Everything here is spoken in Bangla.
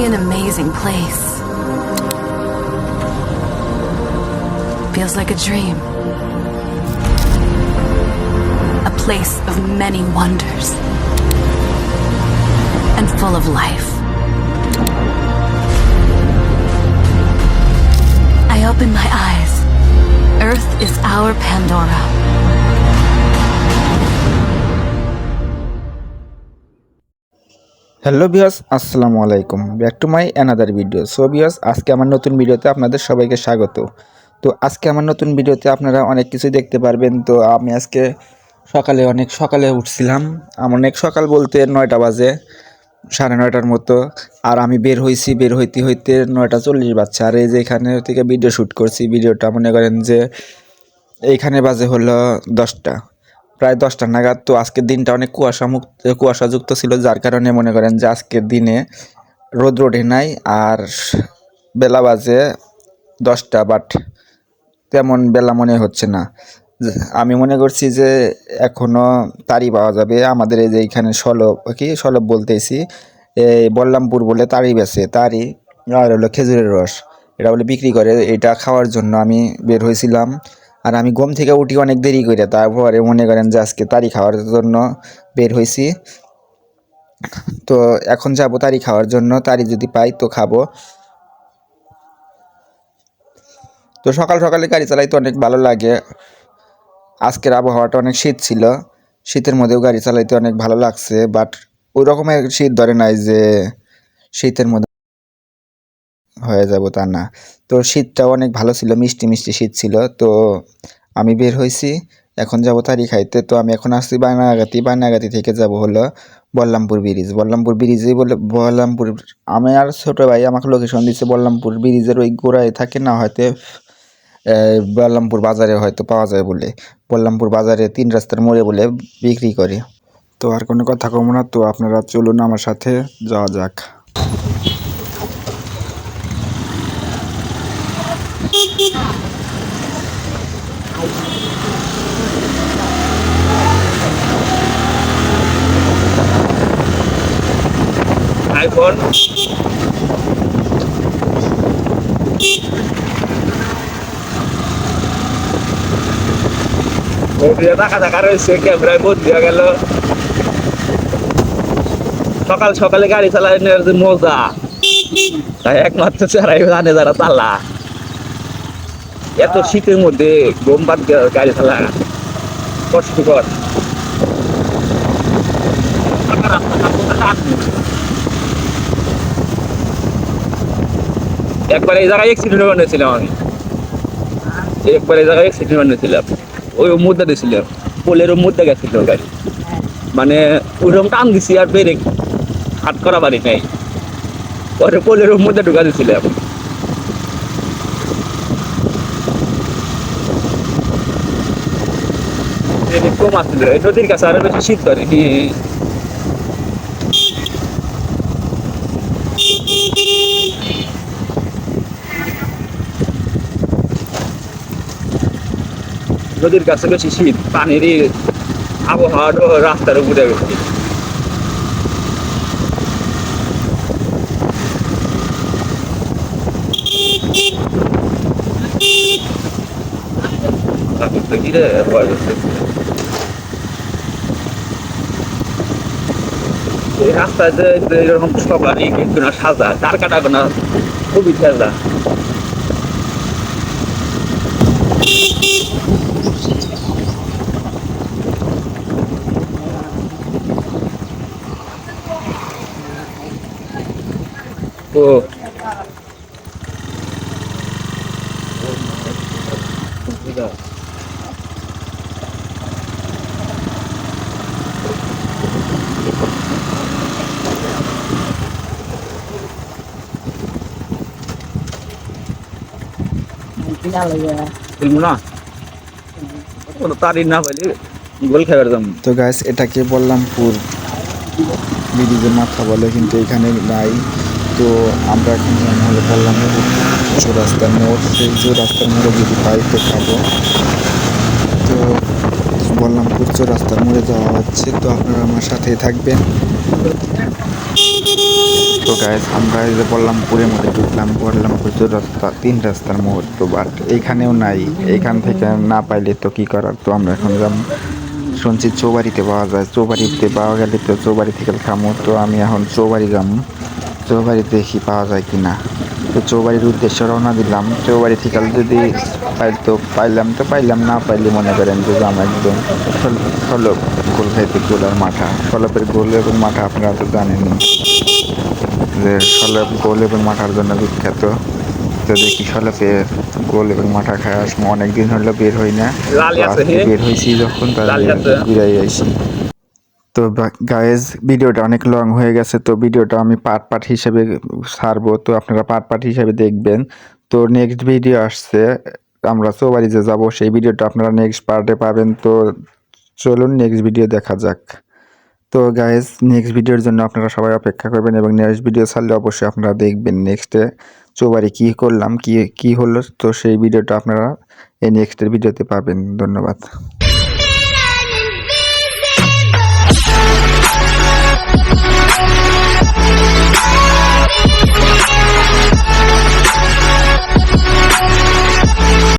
be an amazing place. Feels like a dream. A place of many wonders. And full of life. I open my eyes. Earth is our Pandora. Hello viewers, আসসালামু আলাইকুম। Back to my another video. So viewers, আজকে আমার নতুন ভিডিওতে আপনাদের সবাইকে স্বাগত। তো আজকে আমার নতুন ভিডিওতে আপনারা অনেক কিছু দেখতে পারবেন। তো আমি আজকে অনেক সকালে উঠছিলাম। অনেক সকাল বলতে 9টা বাজে, 9:30টার মতো। আর আমি বের হইতে হইতে 9:40 বাজছে। আর এই যে এখানে থেকে ভিডিও শ্যুট করছি। ভিডিওটা মনে করেন যে এইখানে বাজে হলো 10টা, প্রায় 10টা নাগাদ। তো আজকের দিনটা অনেক কুয়াশাযুক্ত ছিল, যার কারণে মনে করেন যে আজকের দিনে রোদ ওঠে নাই। আর বেলা বাজে 10টা, বাট তেমন বেলা মনে হচ্ছে না। আমি মনে করছি যে এখনও তারি পাওয়া যাবে আমাদের এই যে এইখানে সলব বলতেছি, এই বল্লামপুর বলে তারি বেচে, তারি আর হলো খেজুরের রস, এটা বলে বিক্রি করে। এটা খাওয়ার জন্য আমি বের হয়েছিলাম। আর আমি ঘুম থেকে উঠি অনেক দেরি করে, তারপরে মনে করেন যে আজকে তারি খাওয়ার জন্য বের হয়েছি। তো এখন যাবো তারি খাওয়ার জন্য, তারি যদি পাই তো খাবো। তো সকাল সকালে গাড়ি চালাইতে অনেক ভালো লাগে। আজকের আবহাওয়াটা অনেক শীত ছিল, শীতের মধ্যেও গাড়ি চালাইতে অনেক ভালো লাগছে। বাট ওই রকমের শীত ধরে নাই যে শীতের মধ্যে হয়ে যাব তা না। তো শীতটাও অনেক ভালো ছিল, মিষ্টি মিষ্টি শীত ছিল। তো আমি বের হয়েছি, এখন যাব তারি খাইতে। তো আমি এখন আসছি বানাগাতি থেকে যাব হলো বল্লামপুর বল্লামপুর। আমি আর ছোট ভাই আমাকে লোকেশন দিচ্ছে বল্লামপুর ব্রিজের ওই গোড়ায় থাকে, না হয়তো বল্লামপুর বাজারে হয়তো পাওয়া যায় বলে। বল্লামপুর বাজারে 3 রাস্তার মোড়ে বলে বিক্রি করে। তো আর কোনো কথা কম না, তো আপনারা চলুন আমার সাথে যাওয়া যাক। iPhone টাকা রয়েছে, ক্যামেরায় বদলি হয়ে গেল। সকাল সকালে গাড়ি চালানোর যে মজা, তাই একমাত্র চারাই জানে যারা চালা। এত শীতের মধ্যে ঘুম বাদ গাড়ি চালা কষ্টকর। একবার এই জায়গায় অ্যাক্সিডেন্ট বানিয়েছিলাম আমি, ওই মুদ্রা দিয়েছিলাম, পোলের মুদ্রা গেছিল গাড়ি, মানে ওইরকম টান দিছি আর ব্রেক হাত করা পারি নাই, পরে পোলের মুদ্রা ঢুকা দিয়েছিলাম। কম আসছিল নদীর কাছে, আরো বেশি শীত করে। নদীর কাছে বেশি শীত, পানির আবহাওয়া রাস্তার উপরে গেছে। এই রাস্তায় যে এরকম সবারই কিন্তু না সাজা, তার কাটা না খুবই সাজা। ও না তারই না পাইলে গোল খাবার দাম। তো গাইস, এটাকে বল্লামপুর ব্রিজের মাথা বলে, কিন্তু এখানে নাই। তো আমরা এখন হলো বল্লামপুর চৌরাস্তার মোড়, সেই চৌরাস্তার মোড়ে যদি পাই তো খাবো। তো বল্লামপুর চৌরাস্তার মোড়ে যাওয়া হচ্ছে, তো আপনারা আমার সাথেই থাকবেন। তো গাইস আমরা এই যে বল্লামপুরের মধ্যে ঢুকলাম, বল্লামপুর রাস্তা 3 রাস্তার মোড়, তো বাট এইখানেও নাই। এইখান থেকে না পাইলে তো কি করার, তো আমরা এখন যাম। শুনছি চৌবাড়িতে পাওয়া যায়, চৌবাড়িতে পাওয়া গেলে তো চৌবাড়ি থেকে খামো। তো আমি এখন চৌবাড়ি যাম, চৌবাড়ি দেখি পাওয়া যায় কি না। তো চৌবাড়ির উদ্দেশ্যে রওনা দিলাম। চৌবাড়ি থেকে যদি পাইলাম তো পাইলাম, না পাইলে মনে করেন যে যাম একদম সলপ গোল খাইতে, গোল আর মাঠা। সলপের গোল এবং মাঠা আপনারা তো জানেনই যে সলপ গোল এবং মাঠার জন্য বিখ্যাত। তো দেখি সলপের গোল এবং মাঠা খায় আসবো, অনেকদিন হলো বের হই না। লালি তো আছে আজকে বের হয়েছি যখন, লালি তাহলে আছে। ঘুরাই আইসি। তো গাইজ ভিডিওটা অনেক লং হয়ে গেছে, তো ভিডিওটা আমি পার্ট হিসেবে ছাড়বো, তো আপনারা পার্ট হিসেবে দেখবেন। তো নেক্সট ভিডিও আসছে, আমরা চৌবাড়ি যে যাবো সেই ভিডিওটা আপনারা নেক্সট পার্টে পাবেন। তো চলুন নেক্সট ভিডিও দেখা যাক। তো গাইজ নেক্সট ভিডিওর জন্য আপনারা সবাই অপেক্ষা করবেন এবং নেক্সট ভিডিও ছাড়লে অবশ্যই আপনারা দেখবেন নেক্সটে চৌবাড়ি কী করলাম, কী হলো। তো সেই ভিডিওটা আপনারা এই নেক্সটের ভিডিওতে পাবেন। ধন্যবাদ। Invisible.